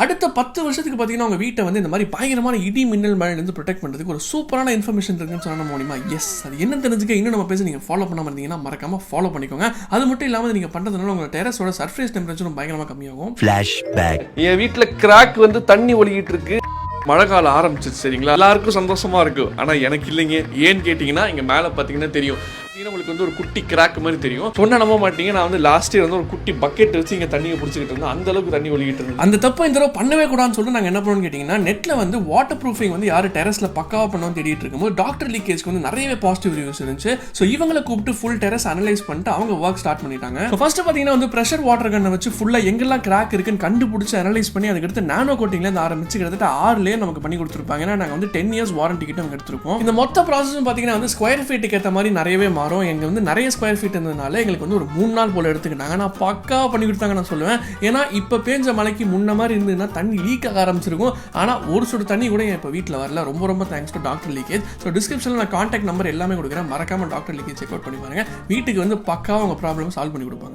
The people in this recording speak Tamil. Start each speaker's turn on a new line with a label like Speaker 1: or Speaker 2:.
Speaker 1: அடுத்த 10 வருஷத்துக்கு பார்த்தீங்கன்னா உங்கள் வீட்டை வந்து இந்த மாதிரி பயங்கரமான இடி மின்னல் மழையிலேருந்து ப்ரொடெக்ட் பண்ணுறதுக்கு ஒரு சூப்பரான இன்ஃபர்மேஷன் இருக்குன்னு சொன்ன முடியுமா? எஸ், அது என்ன தெரிஞ்சுக்க இன்னும் நம்ம பேச நீங்கள் ஃபாலோ பண்ணாமல் இருந்தீங்கன்னா மறக்காமல் ஃபாலோ பண்ணிக்கோங்க. அது மட்டும் இல்லாமல் நீங்கள் பண்ணுறதுனால உங்கள் டெரஸோட சர்ஃபேஸ் டெம்பரேச்சரும் பயங்கரமாக கம்மியாகும்.
Speaker 2: ஃப்ளாஷ்பேக். என் வீட்டில் கிராக் வந்து தண்ணி ஒலிக்கிட்டு இருக்கு. மழை காலம் ஆரம்பிச்சிச்சு சரிங்களா, எல்லாருக்கும் சந்தோஷமா இருக்கு. ஆனா எனக்கு இல்லைங்க. ஏன்னு கேட்டீங்கன்னா இங்க மேல பாத்தீங்கன்னா தெரியும், உங்களுக்கு வந்து ஒரு குட்டி கிராக் மாதிரி தெரியும். சொன்ன நம்ப மாட்டீங்க, நான் வந்து லாஸ்ட் இயர் வந்து ஒரு குட்டி பக்கெட் வச்சு இங்க தண்ணியை பிடிச்சிக்கிட்டு இருந்தேன். அந்த அளவுக்கு தண்ணி ஒலிக்கிட்டு இருந்தது.
Speaker 1: அந்த தப்பு இந்த தடவை பண்ணவே கூடாதுன்னு சொல்லிட்டு நாங்கள் என்ன பண்ணோம்னு கேட்டிங்கன்னா, நெட்டில் வந்து வாட்டர் ப்ரூஃபிங் வந்து யார் டெரஸில் பக்காவாக பண்ணோம்னு தேடிட்டு இருக்கும்போது டாக்டர் லீக்கேஜ்க்கு வந்து நிறையவே பாசிட்டிவ் ரிவ்யூஸ் இருந்துச்சு. ஸோ இவங்களை கூப்பிட்டு ஃபுல் டெரஸ் அனலைஸ் பண்ணிட்டு அவங்க ஒர்க் ஸ்டார்ட் பண்ணிட்டாங்க. ஸோ ஃபர்ஸ்ட் பார்த்தீங்கன்னா வந்து ப்ரெஷர் வாட்டர் கன்னை வச்சு ஃபுல்லாக எங்கெல்லாம் கிராக் இருக்குன்னு கண்டுபிடிச்சி அனலைஸ் பண்ணி அதுக்கடுத்து நானோ கோட்டிங்லேருந்து ஆரம்பிச்சு கிட்டத்தட்ட 6 லேயர் நமக்கு பண்ணி கொடுத்துருப்பாங்க. ஏன்னா நாங்கள் வந்து 10 இயர்ஸ் வாரண்டி கிட்ட அவங்க எடுத்துருக்கோம். இந்த மொத்த ப்ராசஸும் பார்த்தீங்கன்னா வந்து ஸ்கொயர் ஃபீட்டுக்கு ஏற்ற மாதிரி நிறையவே மாறும். எங்க வந்து நிறைய ஸ்கொயர் ஃபீட் இருந்ததுனால எங்களுக்கு வந்து ஒரு 3 நாள் போல எடுத்துக்கிட்டாங்க. நான் பக்காவாக பண்ணி கொடுத்தாங்க நான் சொல்லுவேன். ஏன்னா இப்போ பேஞ்ச மழைக்கு முன்ன மாதிரி இருந்ததுன்னா தண்ணி லீக் ஆக ஆரம்பிச்சிருக்கும். ஆனால் ஒரு சுடு தண்ணி கூட இப்போ வீட்டில் வரல. ரொம்ப ரொம்ப thanks to doctor leakage. So டிஸ்கிரிப்ஷனில் நான் கான்டாக்ட் நம்பர் எல்லாமே கொடுக்குறேன். மறக்காம டாக்டர் லீக்கேஜ் செக் அவுட் பண்ணி பாருங்க. வீட்டுக்கு வந்து பக்காவாக உங்கள் ப்ராப்ளம் சால்வ் பண்ணி கொடுப்பாங்க.